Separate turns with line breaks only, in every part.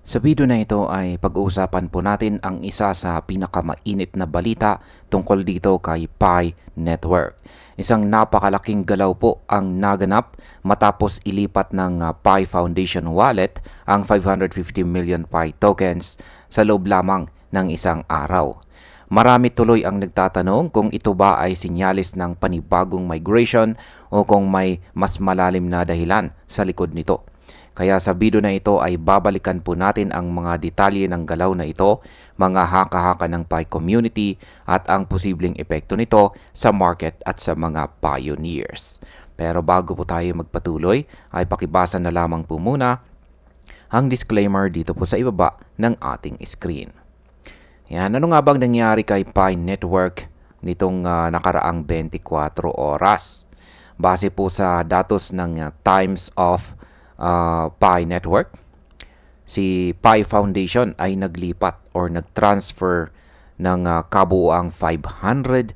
Sa video na ito ay pag-uusapan po natin ang isa sa pinakamainit na balita tungkol dito kay Pi Network. Isang napakalaking galaw po ang naganap matapos ilipat ng Pi Foundation wallet ang 550 million Pi tokens sa loob lamang ng isang araw. Marami tuloy ang nagtatanong kung ito ba ay sinyalis ng panibagong migration o kung may mas malalim na dahilan sa likod nito. Kaya sa video na ito ay babalikan po natin ang mga detalye ng galaw na ito, mga haka-haka ng Pi community at ang posibleng epekto nito sa market at sa mga pioneers. Pero bago po tayo magpatuloy ay pakibasa na lamang po muna ang disclaimer dito po sa ibaba ng ating screen. Yan, ano nga bang nangyari kay Pi Network nitong nakaraang 24 oras? Base po sa datos ng Times of Pi Network, si Pi Foundation ay naglipat or nag-transfer ng kabuuang 550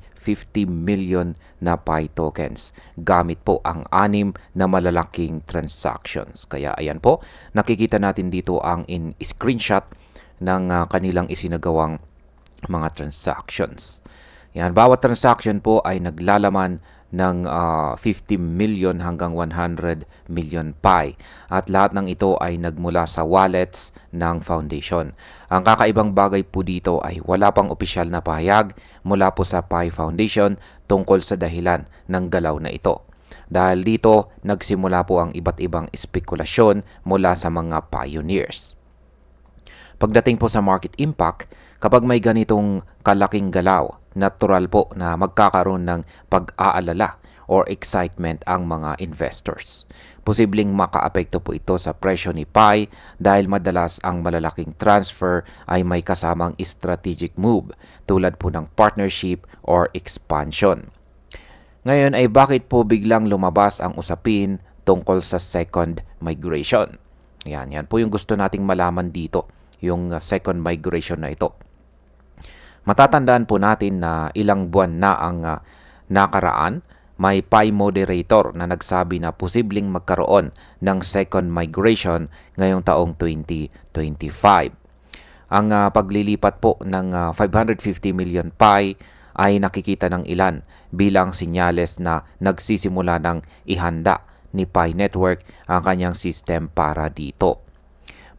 million na Pi tokens gamit po ang 6 na malalaking transactions. Kaya ayan po, nakikita natin dito ang screenshot ng kanilang isinagawang mga transactions. Yan, bawat transaction po ay naglalaman ng 50 million hanggang 100 million Pi. At lahat ng ito ay nagmula sa wallets ng foundation. Ang kakaibang bagay po dito ay wala pang opisyal na pahayag mula po sa Pi Foundation tungkol sa dahilan ng galaw na ito. Dahil dito, nagsimula po ang iba't ibang espekulasyon mula sa mga pioneers. Pagdating po sa market impact, kapag may ganitong kalaking galaw, natural po na magkakaroon ng pag-aalala or excitement ang mga investors. Posibleng makaapekto po ito sa presyo ni Pi dahil madalas ang malalaking transfer ay may kasamang strategic move tulad po ng partnership or expansion. Ngayon ay bakit po biglang lumabas ang usapin tungkol sa second migration? Yan po yung gusto nating malaman dito, yung second migration na ito. Matatandaan po natin na ilang buwan na ang nakaraan, may Pi moderator na nagsabi na posibleng magkaroon ng second migration ngayong taong 2025. Ang paglilipat po ng 550 million Pi ay nakikita ng ilan bilang sinyales na nagsisimula ng ihanda ni Pi Network ang kanyang system para dito.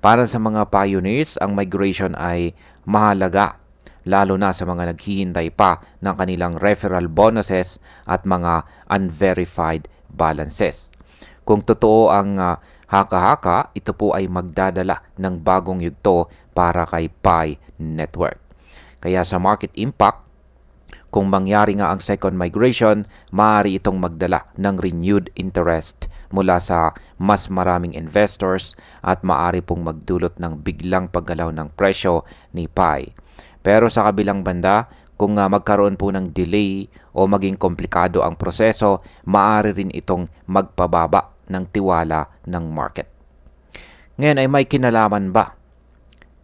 Para sa mga pioneers, ang migration ay mahalaga, lalo na sa mga naghihintay pa ng kanilang referral bonuses at mga unverified balances. Kung totoo ang haka-haka, ito po ay magdadala ng bagong yugto para kay Pi Network. Kaya sa market impact, kung mangyari nga ang second migration, maaari itong magdala ng renewed interest mula sa mas maraming investors at maaari pong magdulot ng biglang paggalaw ng presyo ni Pi. Pero sa kabilang banda, kung magkaroon po ng delay o maging komplikado ang proseso, maaari rin itong magpababa ng tiwala ng market. Ngayon ay may kinalaman ba?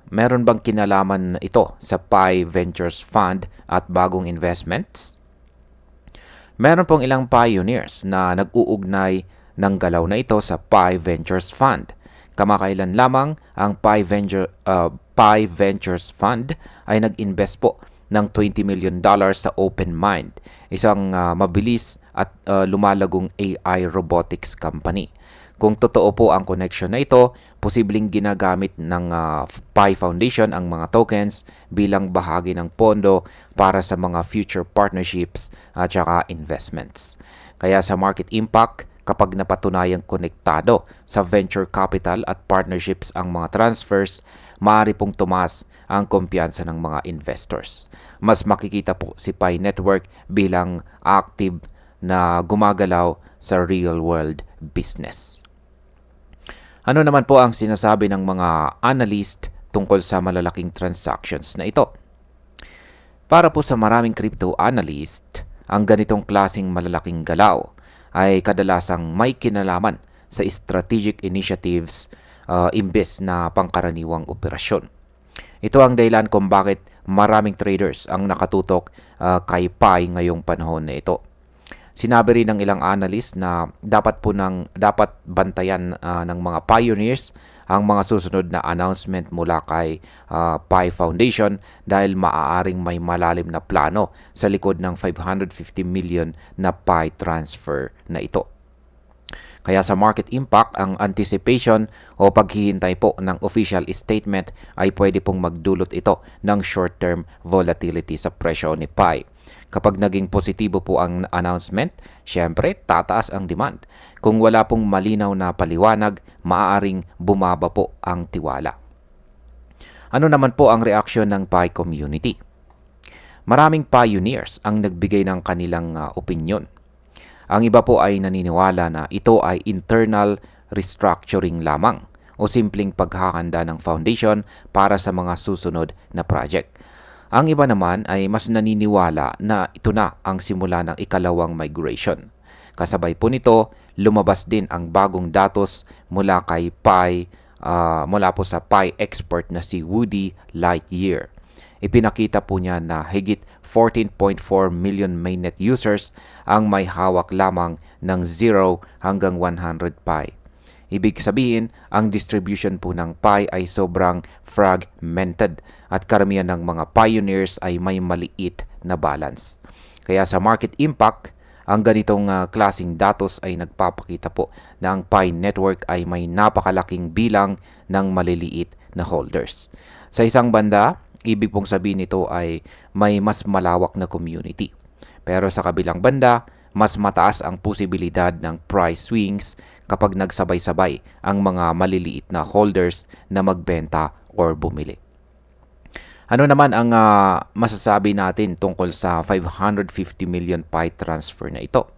Meron bang kinalaman ito sa Pi Ventures Fund at bagong investments? Meron pong ilang pioneers na nag-uugnay ng galaw na ito sa Pi Ventures Fund. Kamakailan lamang ang Pi Ventures Fund ay nag-invest po ng $20 million sa OpenMind, isang mabilis at lumalagong AI robotics company. Kung totoo po ang connection na ito, posibleng ginagamit ng Pi Foundation ang mga tokens bilang bahagi ng pondo para sa mga future partnerships at saka investments. Kaya sa market impact, kapag napatunayang konektado sa venture capital at partnerships ang mga transfers, maaari pong tumaas ang kumpiyansa ng mga investors. Mas makikita po si Pi Network bilang active na gumagalaw sa real world business. Ano naman po ang sinasabi ng mga analyst tungkol sa malalaking transactions na ito? Para po sa maraming crypto analyst, ang ganitong klaseng malalaking galaw ay kadalasang may kinalaman sa strategic initiatives imbes na pangkaraniwang operasyon. Ito ang dahilan kung bakit maraming traders ang nakatutok kay Pi ngayong panahon na ito. Sinabi rin ng ilang analyst na dapat bantayan ng mga pioneers ang mga susunod na announcement mula kay Pi Foundation dahil maaaring may malalim na plano sa likod ng 550 million na Pi transfer na ito. Kaya sa market impact, ang anticipation o paghihintay po ng official statement ay pwede pong magdulot ito ng short-term volatility sa presyo ni Pi. Kapag naging positibo po ang announcement, syempre tataas ang demand. Kung wala pong malinaw na paliwanag, maaaring bumaba po ang tiwala. Ano naman po ang reaksyon ng Pi community? Maraming pioneers ang nagbigay ng kanilang opinyon. Ang iba po ay naniniwala na ito ay internal restructuring lamang o simpleng paghahanda ng foundation para sa mga susunod na project. Ang iba naman ay mas naniniwala na ito na ang simula ng ikalawang migration. Kasabay po nito, lumabas din ang bagong datos mula kay Pi, mula po sa Pi expert na si Woody Lightyear. Ipinakita po niya na higit 14.4 million mainnet users ang may hawak lamang ng 0 hanggang 100 Pi. Ibig sabihin, ang distribution po ng Pi ay sobrang fragmented at karamihan ng mga pioneers ay may maliit na balance. Kaya sa market impact, ang ganitong klaseng datos ay nagpapakita po na ang Pi network ay may napakalaking bilang ng maliliit na holders. Sa isang banda, ibig pong sabihin nito ay may mas malawak na community. Pero sa kabilang banda, mas mataas ang posibilidad ng price swings kapag nagsabay-sabay ang mga maliliit na holders na magbenta or bumili. Ano naman ang masasabi natin tungkol sa 550 million Pi transfer na ito?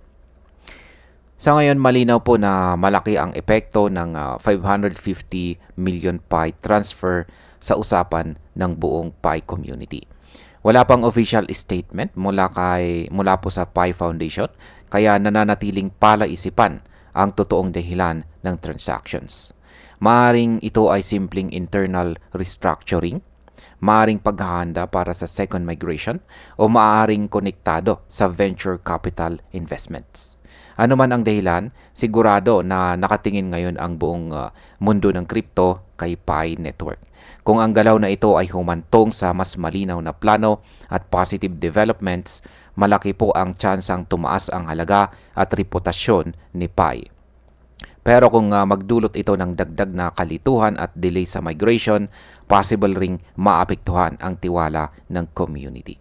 Sa ngayon, malinaw po na malaki ang epekto ng 550 million Pi transfer sa usapan ng buong Pi community. Wala pang official statement mula po sa Pi Foundation, kaya nananatiling palaisipan ang totoong dahilan ng transactions. Maaring ito ay simpleng internal restructuring, maaring paghahanda para sa second migration, o maaring konektado sa venture capital investments. Ano man ang dahilan, sigurado na nakatingin ngayon ang buong mundo ng crypto kay Pi Network. Kung ang galaw na ito ay humantong sa mas malinaw na plano at positive developments, malaki po ang tsansang tumaas ang halaga at reputasyon ni Pi. Pero kung magdulot ito ng dagdag na kalituhan at delay sa migration, possible ring maapektuhan ang tiwala ng community.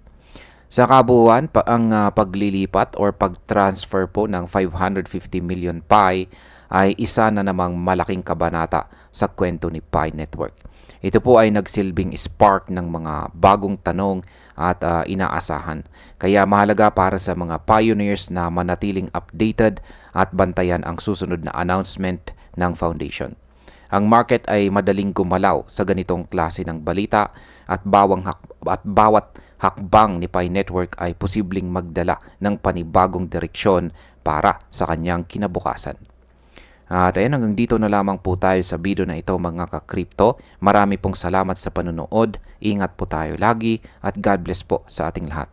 Sa kabuuan, ang paglilipat or pag-transfer po ng 550 million Pi ay isa na namang malaking kabanata sa kwento ni Pi Network. Ito po ay nagsilbing spark ng mga bagong tanong at inaasahan. Kaya mahalaga para sa mga pioneers na manatiling updated at bantayan ang susunod na announcement ng foundation. Ang market ay madaling gumalaw sa ganitong klase ng balita at bawat hakbang ni Pi Network ay posibleng magdala ng panibagong direksyon para sa kanyang kinabukasan. At ayan, hanggang dito na lamang po tayo sa video na ito mga ka-crypto. Marami pong salamat sa panonood. Ingat po tayo lagi at God bless po sa ating lahat.